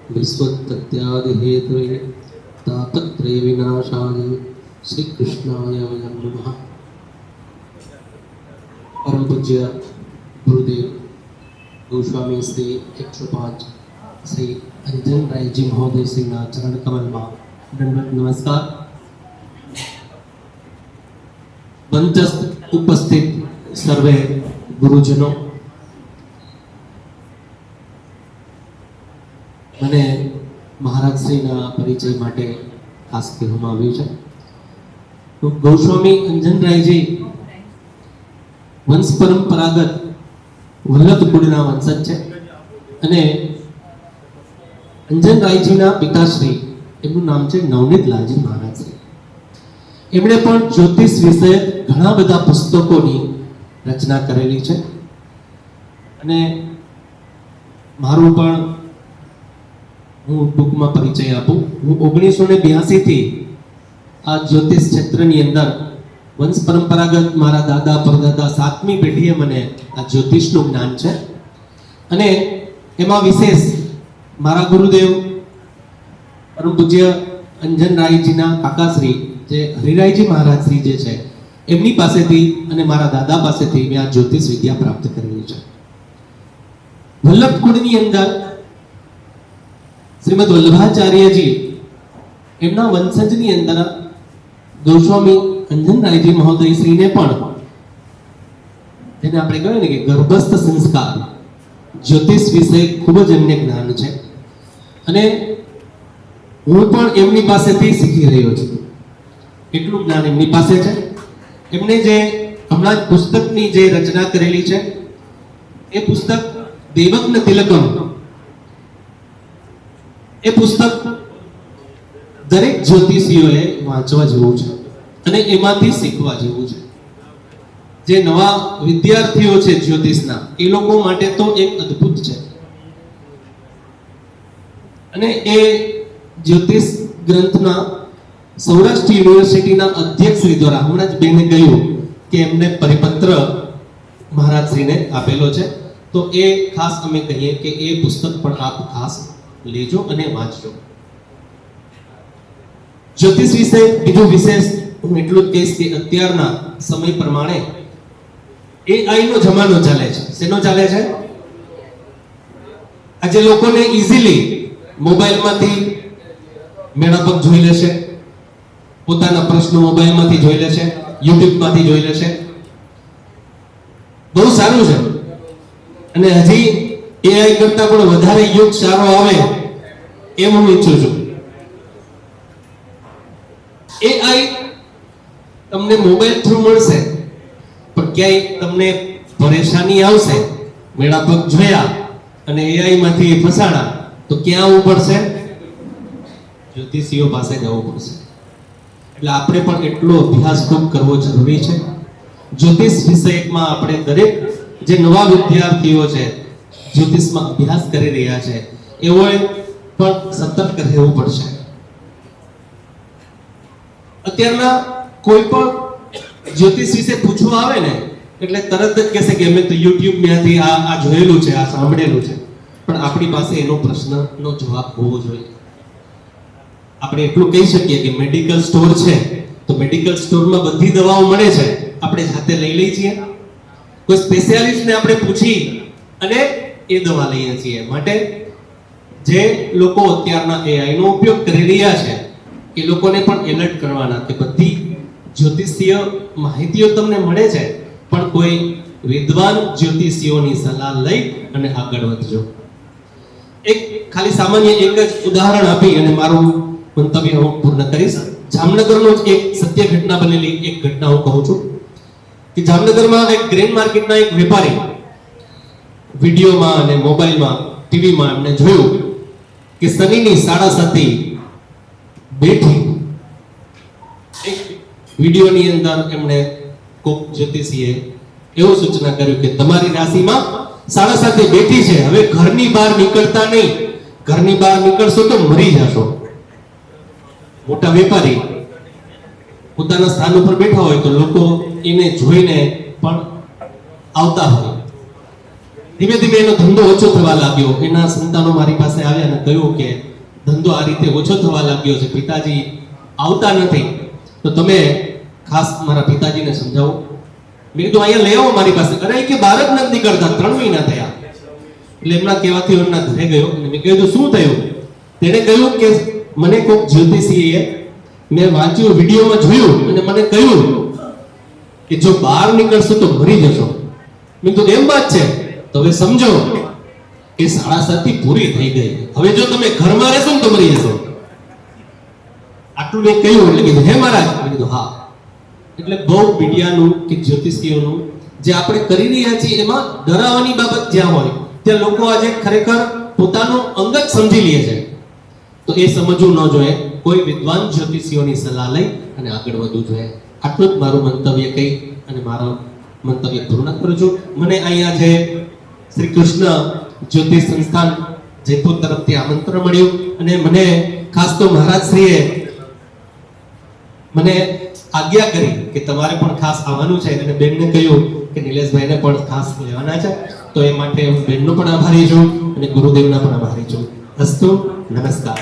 विश्वत्यादिहेतवे तापत्रय विनाशाय श्री कृष्णाय वयं नमः। परम पूज्य गुरुदेव गोस्वामी श्री 105 श्री अंजन राय जी महोदय श्री ना चरण कमल में दंडवत नमस्कार। मंचस्थ उपस्थित सर्वे गुरुजनों, મને મહારાજશ્રીના પરિચય માટે ખાસ કહેવામાં આવ્યું છે। તો ગોસ્વામી અંજનરાયજી વંશ પરંપરાગત વલ્લભ કુળના વંશજ છે અને અંજનરાયજીના પિતાશ્રી એમનું નામ છે નવનીતલાલજી મહારાજશ્રી। એમણે પણ જ્યોતિષ વિશે ઘણા બધા પુસ્તકોની રચના કરેલી છે અને મારું પણ હું ટૂંકમાં પરિચય આપું। હું 1982 થી આ જ્યોતિષ ક્ષેત્રની અંદર વંશ પરંપરાગત મારા દાદા પરદાદા 7મી પેઢીએ મને આ જ્યોતિષનું જ્ઞાન છે અને એમાં વિશેષ મારા ગુરુદેવ પરમ પૂજ્ય અંજનરાયજીના કાકાશ્રી જે હરિરાયજી મહારાજશ્રી જે છે એમની પાસેથી અને મારા દાદા પાસેથી મેં આ જ્યોતિષ વિદ્યા પ્રાપ્ત કરેલી છે। વલ્લભ કુળની અંદર શ્રીમદ વલ્લભાચાર્યજી એમના વંશજની અંદર ગોસ્વામી અંજનરાયજી મહોદય શ્રીને પણ જેને આપણે કહીએ ને કે ગર્ભસ્થ સંસ્કાર જ્યોતિષ વિશે ખૂબ જ એમને જ્ઞાન છે અને હું પણ એમની પાસેથી શીખી રહ્યો છું। એટલું જ્ઞાન એમની પાસે છે। એમણે જે હમણાં જ પુસ્તકની જે રચના કરેલી છે એ પુસ્તક દેવજ્ઞ તિલકમ, એ પુસ્તક દરેક જ્યોતિષીઓએ વાંચવા જેવું છે અને એમાંથી શીખવા જેવું છે। જે નવા વિદ્યાર્થીઓ છે જ્યોતિષના એ લોકો માટે તો એક અદ્ભુત છે અને એ જ્યોતિષ ગ્રંથના સૌરાષ્ટ્ર યુનિવર્સિટીના અધ્યક્ષ શ્રી દ્વારા હમણાં જ બેને કહ્યું કે એમને પરિપત્ર મહારાજશ્રીને આપેલો છે, તો એ ખાસ અમે કહીએ કે એ પુસ્તક પણ આપ ખાસ લેજો અને વાંચજો। જ્યોતિષ વિશે બીજું વિશેષ હું એટલું જ કહીશ કે અત્યારના સમય પ્રમાણે AI નો જમાનો ચાલે છે। શેનો ચાલે છે? આજે લોકોને ઈઝીલી મોબાઈલમાંથી મેળાપક જોઈ લેશે, પોતાના પ્રશ્નો મોબાઈલમાંથી જોઈ લેશે, યુટ્યુબમાંથી જોઈ લેશે। બહુ સારું છે અને હજી AI કરતા પણ વધારે યુગ સારો આવે એમ હું ઈચ્છું છું। AI તમને મોબાઈલ થ્રુ મળશે પણ ક્યાંય તમને પરેશાની આવશે, મેળાપક જોયા અને AI માંથી ફસાણા તો ક્યાં આવવું પડશે? જ્યોતિષીઓ પાસે જવું પડશે। એટલે આપણે પણ એટલો અભ્યાસ ખૂબ કરવો જરૂરી છે। જ્યોતિષ વિષયમાં આપણે દરેક જે નવા વિદ્યાર્થીઓ છે જ્યોતિષમાં અભ્યાસ કરી રહ્યા છે એઓએ પણ સતર્ક રહેવું પડશે। અત્યારના કોઈ પણ જ્યોતિષ વિશે પૂછવા આવે ને એટલે તરત જ કહેશે કે અમે તો YouTube માંથી આ જોયેલું છે, આ સાંભળેલું છે, પણ આપણી પાસે એનો પ્રશ્નનો જવાબ હોવો જોઈએ। આપણે એટલું કહી શકીએ કે મેડિકલ સ્ટોર છે તો મેડિકલ સ્ટોરમાં બધી દવાઓ મળે છે, આપણે જાતે લઈ લઈએ છીએ? કોઈ સ્પેશિયાલિસ્ટને આપણે પૂછી અને એ દવા લઈએ છીએ। માટે જે લોકો અત્યારના AI નો ઉપયોગ કરી રહ્યા છે એ લોકોને પણ એલર્ટ કરવાના કે બધી જ્યોતિષીય માહિતીઓ તમને મળે છે પણ કોઈ વિદ્વાન જ્યોતિષીઓની સલાહ લઈ અને આગળ વધજો। એક ખાલી સામાન્ય એક જ ઉદાહરણ આપી અને મારું મંતવ્ય હું પૂર્ણ કરીશ। જામનગરનો જ એક સત્ય ઘટના બનેલી એક ઘટના હું કહું છું કે જામનગરમાં એક ગ્રેન માર્કેટના એક વેપારી વિડીયોમાં અને મોબાઈલમાં ટીવીમાં એમણે જોયું કે શનિની 7:30 બેઠી એક વિડીયોની અંદર એમણે કોક જ્યોતિષીએ એવું સૂચના કર્યું કે તમારી રાશિમાં 7:30 બેઠી છે, હવે ઘરની બહાર નીકળતા નહીં, ઘરની બહાર નીકળશો તો મરી જશો। મોટા વેપારી પોતાના સ્થાન ઉપર બેઠા હોય તો લોકો એને જોઈને પણ આવતા હોય। ધીમે ધીમે એનો ધંધો ઓછો થવા લાગ્યો. એના સંતાનો મારી પાસે આવ્યા અને કહ્યું કે ધંધો આ રીતે ઓછો થવા લાગ્યો છે, પિતાજી આવતા નથી, તો તમે ખાસ મારા પિતાજીને સમજાવો. મેં કીધું અહીંયા લઈ આવો મારી પાસે. અરે કે બહાર જ નથી નીકળતા, 3 મહિના થયા. એટલે એમના કહેવાથી એમના ઘરે ગયો અને મેં કીધું શું થયું? તેણે કહ્યું કે મને કોઈક જ્યોતિષીએ, મેં વાંચ્યું, વિડીયોમાં જોયું અને મને કહ્યું કે જો બહાર નીકળશો તો મરી જશો. મેં કીધું એમ વાત છે? તો હવે સમજો કે 7:30 પૂરી થઈ ગઈ, હવે જો તમે ઘરમાં રહેશો ને તો મરી જશો. આટલું મેં કહ્યું એટલે કીધું હે મહારાજ? મેં કીધું હા. એટલે બહુ મીડિયાનું કે જ્યોતિષીઓનું જે આપણે કરી રહ્યા છીએ એમાં ડરાવવાની બાબત જ્યાં હોય ત્યાં લોકો આજે ખરેખર પોતાનું અંગત સમજી લે છે. તો એ સમજવું ન જોઈએ. કોઈ વિદ્વાન જ્યોતિષીઓની સલાહ લઈ અને આગળ વધવું જોઈએ. આટલું જ મારું મંતવ્ય કહી અને મારો મંતવ્ય પૂર્ણ કરું છું. મને અહીંયા જે શ્રી કૃષ્ણ જ્યોતિષ સંસ્થાન જયપુર તરફથી આમંત્રણ મળ્યું અને મને ખાસ તો મહારાજશ્રીએ મને આજ્ઞા કરી કે તમારે પણ ખાસ આવવાનું છે અને બેનને કહ્યું કે નિલેશભાઈને પણ ખાસ લેવાના છે. તો એ માટે હું બેનનો પણ આભારી છું અને ગુરુદેવના પણ આભારી છું. અસ્તુ, નમસ્કાર.